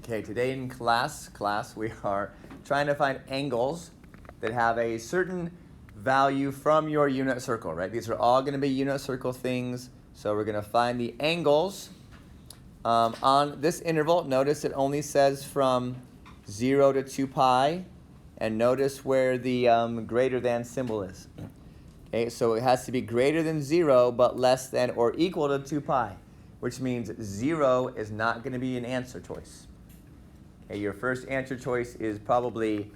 Okay, today in class we are trying to find angles that have a certain value from your unit circle, right? These are all going to be unit circle things. So we're going to find the angles on this interval. Notice it only says from 0 to 2 pi. And notice where the greater than symbol is. Okay, so it has to be greater than 0, but less than or equal to 2 pi, which means 0 is not going to be an answer choice. Okay, your first answer choice is probably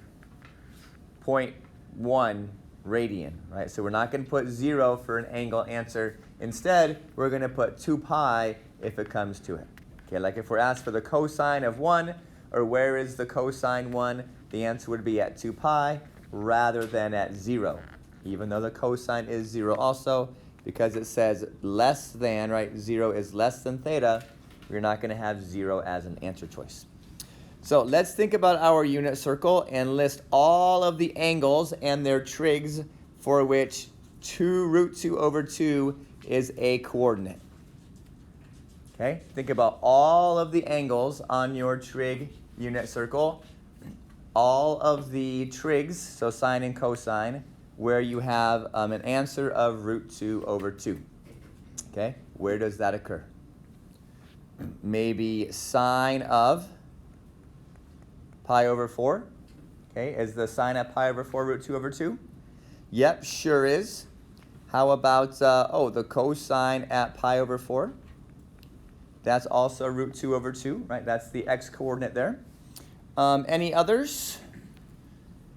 0.1 radian, right? So we're not going to put 0 for an angle answer. Instead, we're going to put 2 pi if it comes to it. Okay, like if we're asked for the cosine of 1, or where is the cosine 1, the answer would be at 2 pi rather than at 0, even though the cosine is 0 also, because it says less than, right? 0 is less than theta. We're not going to have 0 as an answer choice. So let's think about our unit circle and list all of the angles and their trigs for which 2 root 2 over 2 is a coordinate. Okay, think about all of the angles on your trig unit circle, all of the trigs, so sine and cosine, where you have an answer of root 2 over 2. Okay, where does that occur? Maybe sine of pi over 4. Okay, is the sine of pi over 4 root 2 over 2? Yep, sure is. How about, the cosine at pi over 4? That's also root 2 over 2, right? That's the x-coordinate there. Any others?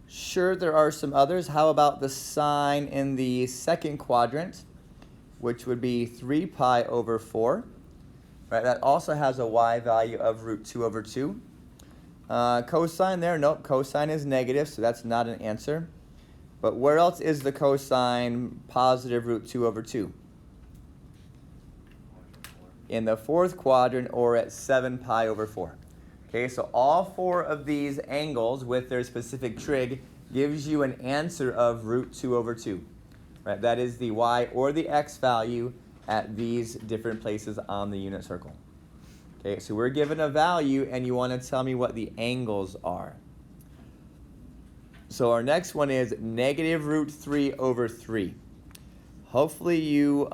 Sure, there are some others. How about the sine in the second quadrant, which would be 3 pi over 4, right? That also has a y value of root 2 over 2. Cosine there, nope, cosine is negative, so that's not an answer. But where else is the cosine positive root 2 over 2? In the fourth quadrant, or at 7 pi over 4. Okay, so all 4 of these angles with their specific trig gives you an answer of root 2 over 2. Right? That is the y or the x value at these different places on the unit circle. Okay, so we're given a value and you want to tell me what the angles are. So our next one is negative root 3 over 3. Hopefully you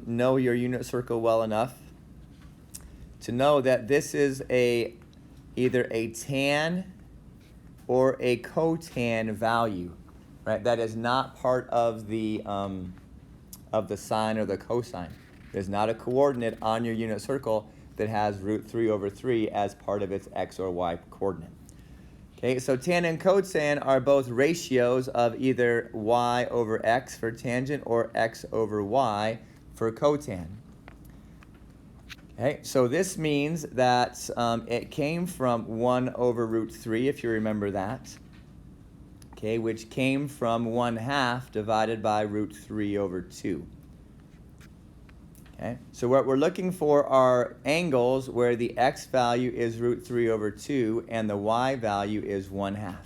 know your unit circle well enough to know that this is either a tan or a cotan value, right? That is not part of the sine or the cosine. There's not a coordinate on your unit circle that has root 3 over 3 as part of its x or y coordinate. Okay, so tan and cotan are both ratios of either y over x for tangent or x over y for cotan. Okay, so this means that it came from 1 over root 3, if you remember that, okay, which came from 1/2 divided by root 3 over 2. Okay, so what we're looking for are angles where the x value is root 3 over 2 and the y value is 1/2.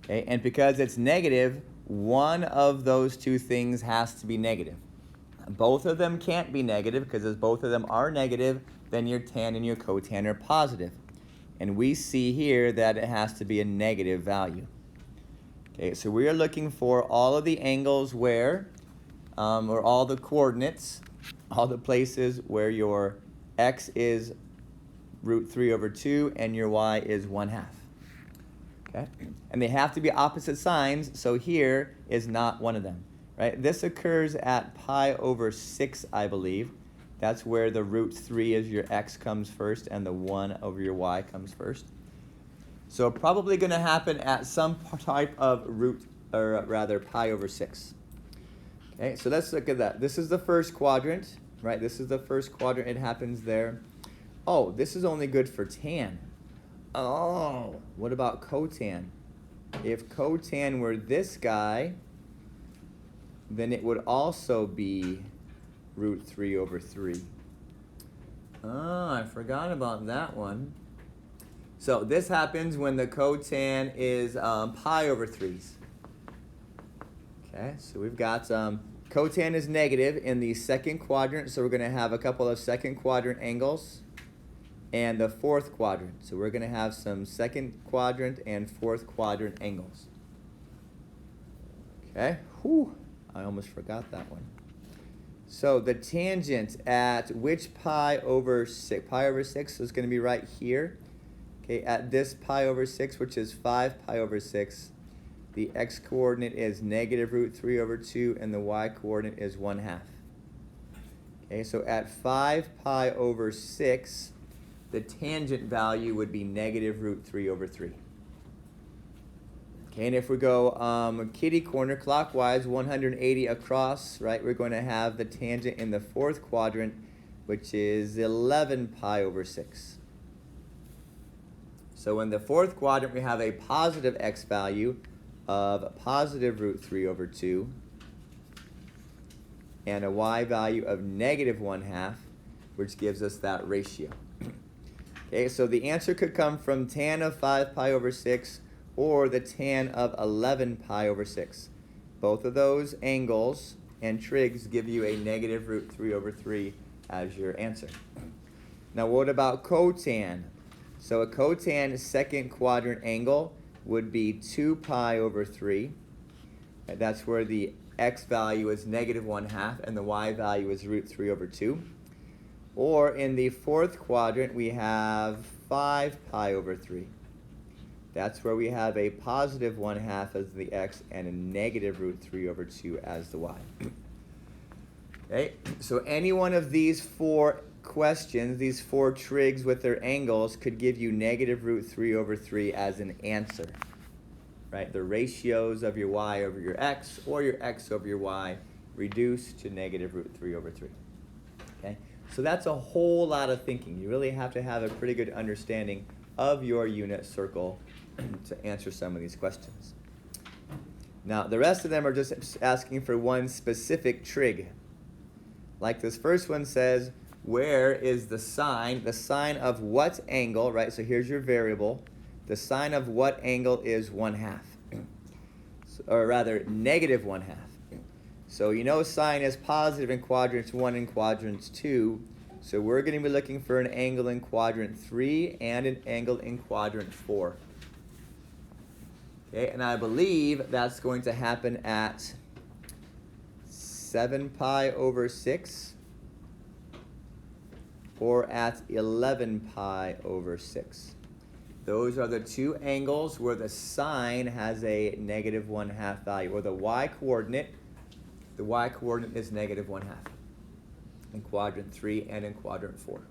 Okay, and because it's negative, one of those two things has to be negative. Both of them can't be negative, because as both of them are negative, then your tan and your cotan are positive. And we see here that it has to be a negative value. Okay, so we are looking for all of the angles where, or all the coordinates, all the places where your x is root 3 over 2 and your y is 1/2. Okay, and they have to be opposite signs, so here is not one of them. Right? This occurs at pi over 6, I believe. That's where the root 3 is your x comes first and the 1 over your y comes first. So probably going to happen at some type of root, or rather pi over 6. Okay, so let's look at that. This is the first quadrant, right? This is the first quadrant. It happens there. Oh, this is only good for tan. Oh, what about cotan? If cotan were this guy, then it would also be root 3 over 3. Oh, I forgot about that one. So this happens when the cotan is pi over 3s. Okay, so we've got cotan is negative in the second quadrant, so we're going to have a couple of second quadrant angles. and the fourth quadrant. So we're going to have some second quadrant and fourth quadrant angles. Okay, whew, I almost forgot that one. So the tangent at which pi over 6? Pi over 6 is going to be right here. Okay, at this pi over 6, which is 5 pi over 6, the x-coordinate is negative root 3 over 2, and the y-coordinate is 1/2. Okay, so at 5 pi over 6, the tangent value would be negative root 3 over 3. Okay, and if we go kitty corner clockwise, 180 across, right, we're going to have the tangent in the fourth quadrant, which is 11 pi over 6. So in the fourth quadrant, we have a positive x value of positive root 3 over 2 and a y value of negative 1/2, which gives us that ratio. Okay, so the answer could come from tan of 5 pi over 6 or the tan of 11 pi over 6. Both of those angles and trigs give you a negative root 3 over 3 as your answer. Now what about cotan? So a cotan second quadrant angle would be 2 pi over 3. And that's where the x value is negative 1/2 and the y value is root 3 over 2. Or in the fourth quadrant, we have 5 pi over 3. That's where we have a positive 1/2 as the x and a negative root 3 over 2 as the y. Okay, so any one of these four questions, these four trigs with their angles, could give you negative root 3 over 3 as an answer. Right, the ratios of your y over your x or your x over your y reduce to negative root 3 over 3. Okay, so that's a whole lot of thinking. You really have to have a pretty good understanding of your unit circle to answer some of these questions. Now, the rest of them are just asking for one specific trig. Like this first one says, where is the sine? The sine of what angle, right? So here's your variable. The sine of what angle is 1/2? Or rather, negative 1/2. So you know sine is positive in quadrants 1 and quadrants 2. So we're going to be looking for an angle in quadrant 3 and an angle in quadrant 4. Okay, and I believe that's going to happen at 7 pi over 6 or at 11 pi over 6. Those are the two angles where the sine has a negative 1/2 value, or the y-coordinate is negative 1/2 in quadrant 3 and in quadrant 4.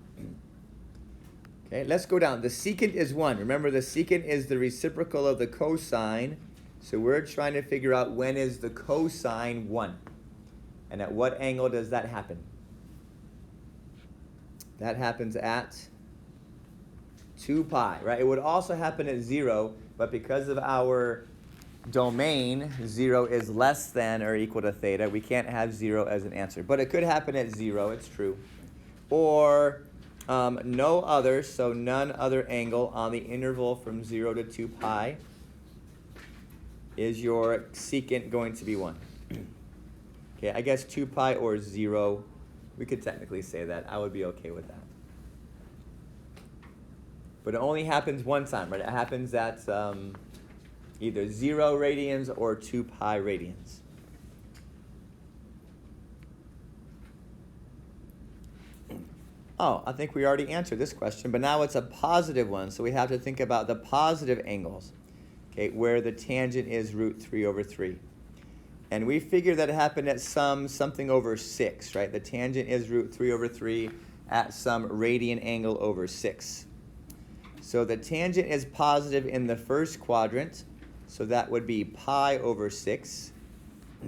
Okay, let's go down. The secant is 1. Remember, the secant is the reciprocal of the cosine. So we're trying to figure out when is the cosine 1. And at what angle does that happen? That happens at 2 pi, right? It would also happen at 0, but because of our domain, 0 is less than or equal to theta. We can't have 0 as an answer. But it could happen at 0, it's true. Or no other, so none other angle on the interval from 0 to 2 pi is your secant going to be 1. Okay, I guess 2 pi or 0, we could technically say that. I would be okay with that. But it only happens one time, right? It happens at either 0 radians or 2 pi radians. Oh, I think we already answered this question, but now it's a positive one, so we have to think about the positive angles, okay, where the tangent is root 3 over 3. And we figure that it happened at something over 6, right? The tangent is root 3 over 3 at some radian angle over 6. So the tangent is positive in the first quadrant, so that would be pi over 6.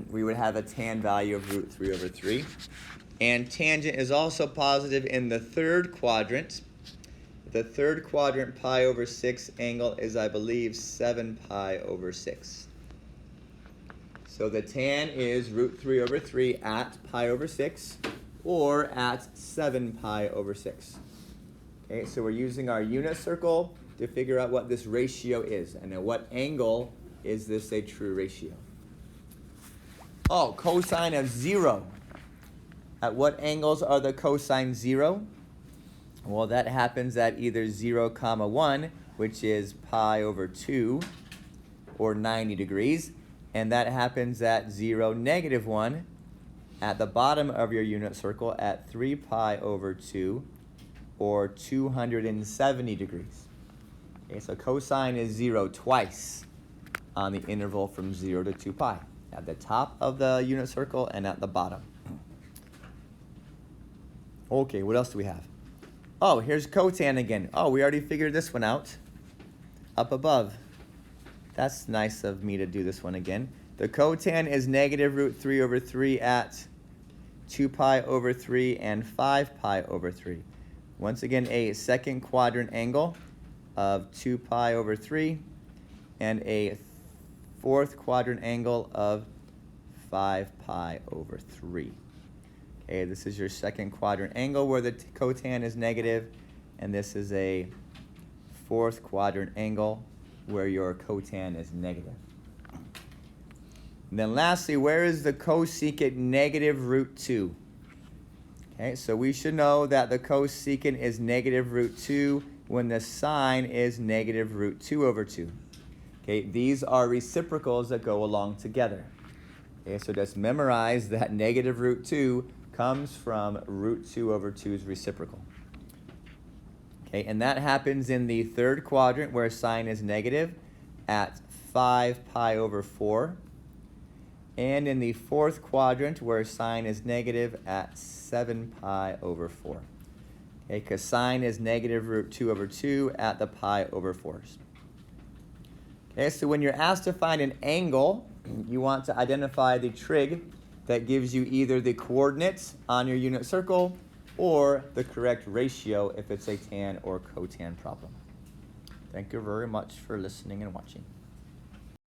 We would have a tan value of root 3 over 3. And tangent is also positive in the third quadrant. The third quadrant pi over 6 angle is, I believe, 7 pi over 6. So the tan is root 3 over 3 at pi over 6 or at 7 pi over 6. Okay, so we're using our unit circle to figure out what this ratio is. And at what angle is this a true ratio? Oh, cosine of 0. At what angles are the cosine 0? Well, that happens at either 0, comma 1, which is pi over 2, or 90 degrees. And that happens at 0, negative 1, at the bottom of your unit circle at 3 pi over 2, or 270 degrees. Okay, so cosine is 0 twice on the interval from 0 to 2 pi, at the top of the unit circle and at the bottom. Okay, what else do we have? Oh, here's cotan again. Oh, we already figured this one out up above. That's nice of me to do this one again. The cotan is negative root 3 over 3 at 2 pi over 3 and 5 pi over 3. Once again, a second quadrant angle of 2 pi over 3 and a fourth quadrant angle of 5 pi over 3. Okay, this is your second quadrant angle where the cotan is negative, and this is a fourth quadrant angle where your cotan is negative. And then lastly, where is the cosecant negative root 2? Okay, so we should know that the cosecant is negative root 2 when the sine is negative root 2 over 2. Okay, these are reciprocals that go along together. Okay, so just memorize that negative root 2 comes from root 2 over 2's reciprocal. Okay, and that happens in the third quadrant where sine is negative at 5 pi over 4. And in the fourth quadrant where sine is negative at 7 pi over 4. Okay, because sine is negative root 2 over 2 at the pi over 4s. Okay, so when you're asked to find an angle, you want to identify the trig that gives you either the coordinates on your unit circle or the correct ratio if it's a tan or cotan problem. Thank you very much for listening and watching.